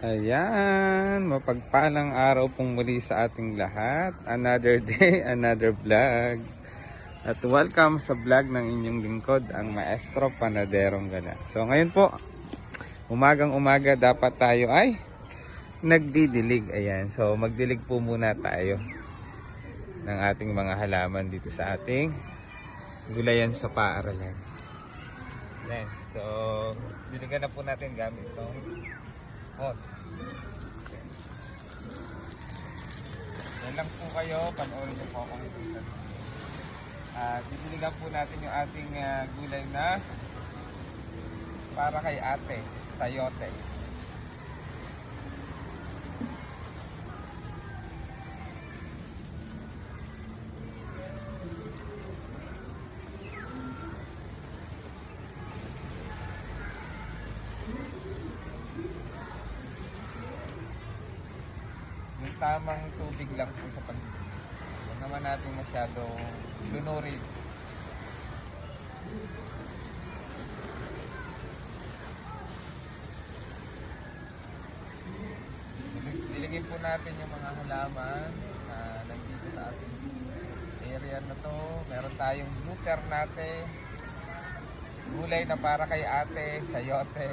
Ayan, mapagpalang araw pong muli sa ating lahat. Another day, another vlog. At welcome sa vlog ng inyong lingkod, ang Maestro Panaderong Gala. So ngayon po, umagang umaga dapat tayo ay nagdidilig. Ayan, so magdilig po muna tayo ng ating mga halaman dito sa ating gulayan sa paaralan. Ayan, so diligan na po natin gamit itong hose. Yan lang po kayo, panoorin niyo po akong didiligan po natin yung ating gulay na para kay ate, sayote. Yung tamang tubig lang po sa pagdidilig. Huwag naman natin masyadong lunurin. Diligin po natin yung mga halaman na nandito sa ating area na to. Meron tayong blooper natin, gulay na para kay ate, sayote,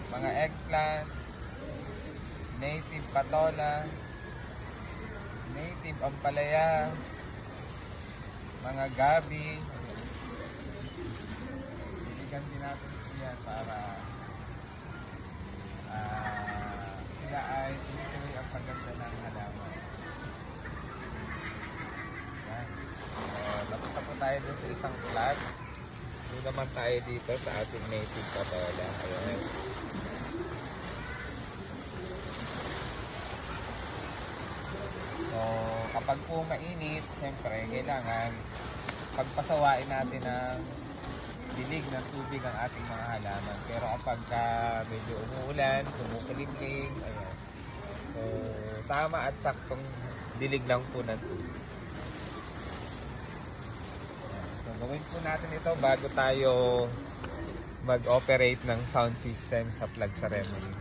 mga eggplant, native patola, native ampalaya, mga gabi. Diligan din natin yan para sila ay tuloy ang pagganda ng halaman. Yan. Tapos na po tayo dun sa isang flag. Doon naman tayo dito sa ating native patola. Ayan. So, kapag po mainit, siyempre, kailangan pagpasawain natin ng dilig ng tubig ang ating mga halaman. Pero kapag medyo umuulan, kumukulimlim, ayan. So, tama at saktong dilig lang po ng tubig. So, gawin po natin ito bago tayo mag-operate ng sound system sa plug ceremony.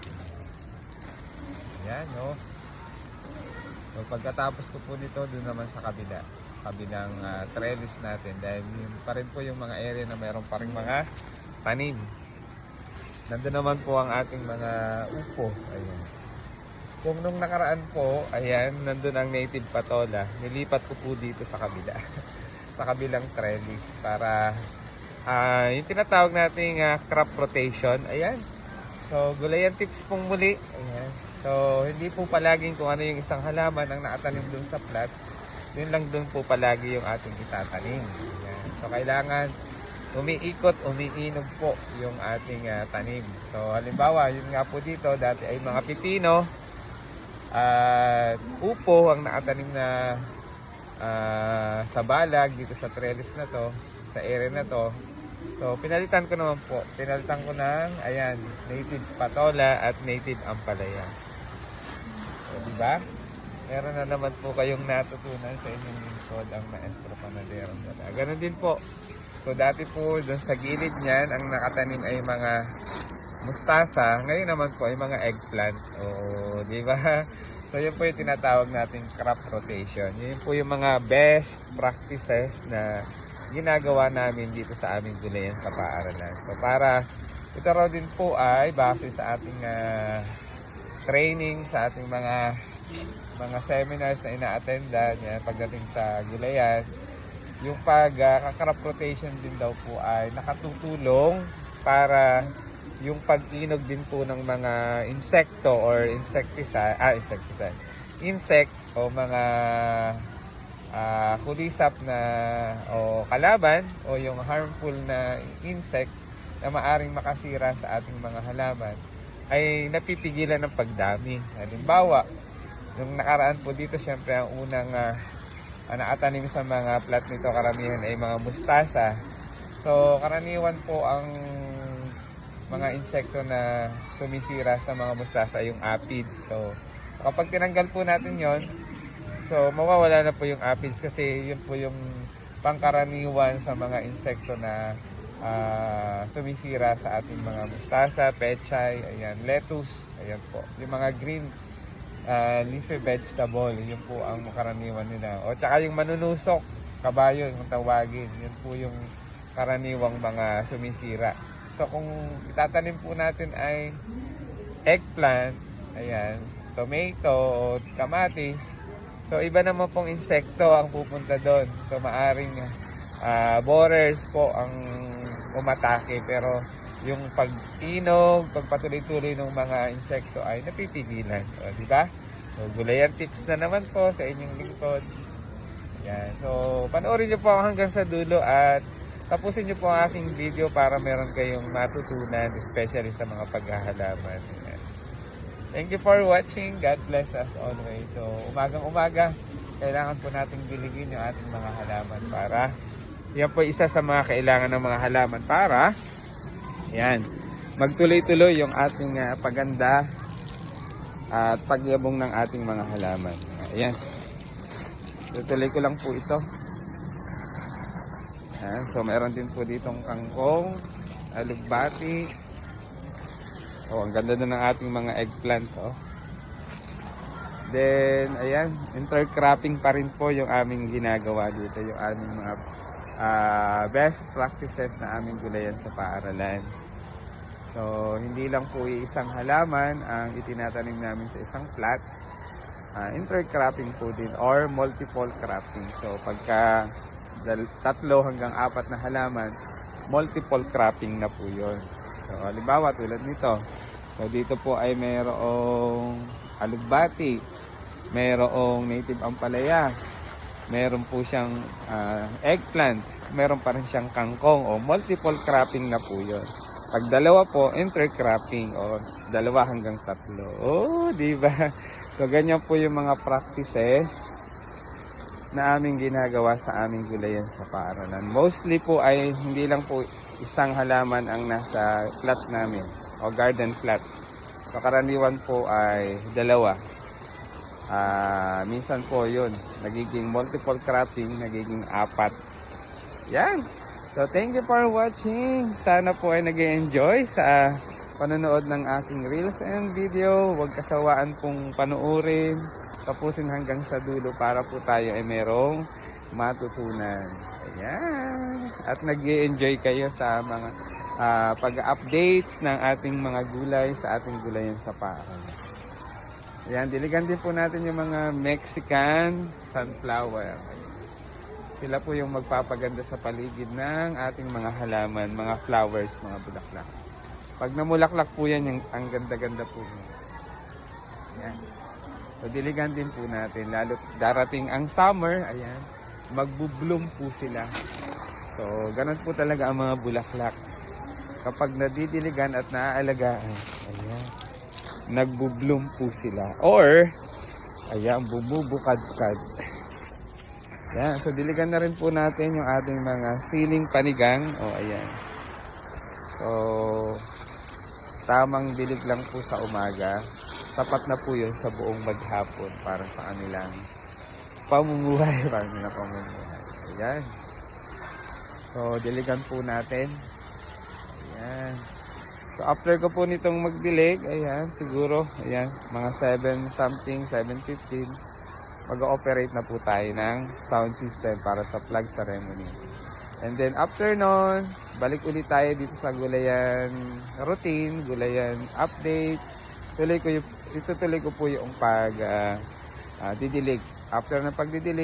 Ayan, no? So, pagkatapos ko po nito, doon naman sa kabilang trellis natin, dahil yun pa rin po yung mga area na mayroon pa rin mga tanim. Nandun naman po ang ating mga upo. Ayan. Kung nung nakaraan po, ayan, nandun ang native patola, nilipat ko po dito sa kabila. Sa kabilang trellis para yung tinatawag nating crop rotation. Ayan. So, gulayan tips pong muli. Ayan. So, hindi po palaging kung ano yung isang halaman ang nakatanim dun sa plat, yun lang dun po palagi yung ating itatanim. Ayan. So, kailangan umiikot, umiinog po yung ating tanim. So, halimbawa, yun nga po dito, dati ay mga pipino at upo ang nakatanim na sa balag dito sa trellis na to, sa area na to. So, pinalitan ko naman po. Pinalitan ko ng, ayan, native patola at native ampalaya. So, diba? Meron na naman po kayong natutunan sa inyong lingkod, ang Maestro Panaderong Gala. Ganon din po. So, dati po, doon sa gilid niyan, ang nakatanim ay mga mustasa. Ngayon naman po ay mga eggplant. O, diba? So, yun po yung tinatawag nating crop rotation. Yun po yung mga best practices na ginagawa namin dito sa aming gulayan sa paaralan. So, para ito raw din po ay base sa ating training, sa ating mga seminars na ina-attendan pagdating sa gulayan. Yung crop rotation din daw po ay nakatutulong para yung pag-inog din po ng mga insekto or insect o mga kulisap na o kalaban o yung harmful na insect na maaring makasira sa ating mga halaman ay napipigilan ng pagdami. Halimbawa, nung nakaraan po dito, syempre ang unang nakatanim sa mga plat nito karamihan ay mga mustasa. So, karaniwan po ang mga insekto na sumisira sa mga mustasa yung aphids. So, kapag tinanggal po natin yon, so mawawala na po yung aphids kasi yun po yung pangkaraniwan sa mga insekto na sumisira sa ating mga mustasa, pechay, ayan, lettuce, ayan po. Yung mga green leafy vegetable, yun po ang karaniwan nila. O tsaka yung manunusok, kabayo, yung tawagin, yun po yung karaniwang mga sumisira. So kung itatanim po natin ay eggplant, ayan, tomato o kamatis, so iba naman pong insekto ang pupunta doon. So maaring borers po ang umatake, pero yung pag-inog, pagpatuloy-tuloy ng mga insekto ay napipigilan. O, di ba? So, gulayan tips na naman po sa inyong lingkod. Yan. So, panoorin nyo po ako hanggang sa dulo at tapusin nyo po ang aking video para meron kayong matutunan, especially sa mga paghahalaman. Yan. Thank you for watching. God bless us always. So, umagang-umaga, kailangan po nating biligin yung ating mga halaman para, yan po isa sa mga kailangan ng mga halaman para, yan, magtuloy-tuloy yung ating paganda at pagyabong ng ating mga halaman. Ayan. Tutuloy ko lang po ito. Ayan. So, meron din po ditong kangkong, alugbati. Oh, ang ganda na ng ating mga eggplant. Oh. Then, ayan, intercropping pa rin po yung aming ginagawa dito. Yung aming mga best practices na aming gulayan sa paaralan. So, hindi lang po isang halaman ang itinatanim namin sa isang plot. Intercropping po din or multiple cropping. So, pagka 3 hanggang 4 na halaman, multiple cropping na po yun. So, halimbawa tulad nito. So, dito po ay mayroong alugbati, mayroong native ampalaya, mayroon po siyang eggplant, mayroon pa rin siyang kangkong o multiple cropping na po yun. Pag 2 po, intercropping o 2 hanggang 3. Oh, di ba? So, ganyan po yung mga practices na aming ginagawa sa aming gulayan sa paaralan. Mostly po ay hindi lang po isang halaman ang nasa plot namin o garden plot. So, karaniwan po ay 2. Minsan po yun, nagiging multiple cropping, nagiging 4. Yan. So, thank you for watching. Sana po ay nag-enjoy sa panonood ng aking reels and video. Huwag kasawaan pong panoorin. Tapusin hanggang sa dulo para po tayo ay merong matutunan. Ayan. At nag-enjoy kayo sa mga pag-updates ng ating mga gulay sa ating gulayan sa paaralan. Ayan, diligan din po natin yung mga Mexican sunflower. Sila po yung magpapaganda sa paligid ng ating mga halaman, mga flowers, mga bulaklak. Pag namulaklak po yan, ang ganda-ganda po. Ayan. So, diligan din po natin. Lalo darating ang summer, ayan, magbo-bloom po sila. So, ganun po talaga ang mga bulaklak. Kapag nadidiligan at naaalagaan, ayan, nagbo-bloom po sila. Or, ayan, bumubukad-kad. Yan, so diligan na rin po natin yung ating mga siling panigang. O, ayan. So, tamang dilig lang po sa umaga. Tapat na po yun sa buong maghapon para sa kanilang pamumuhay. Para nilang pamumuhay. Ayan. So, diligan po natin. Ayan. So, after ko po nitong magdilig, ayan, siguro, ayan, mga 7 something, 7:15. Mag-ooperate na po tayo ng sound system para sa flag ceremony. And then after nun, balik ulit tayo dito sa gulayan routine, gulayan updates. Itutuloy ko po yung didilig. After ng pagdidilig,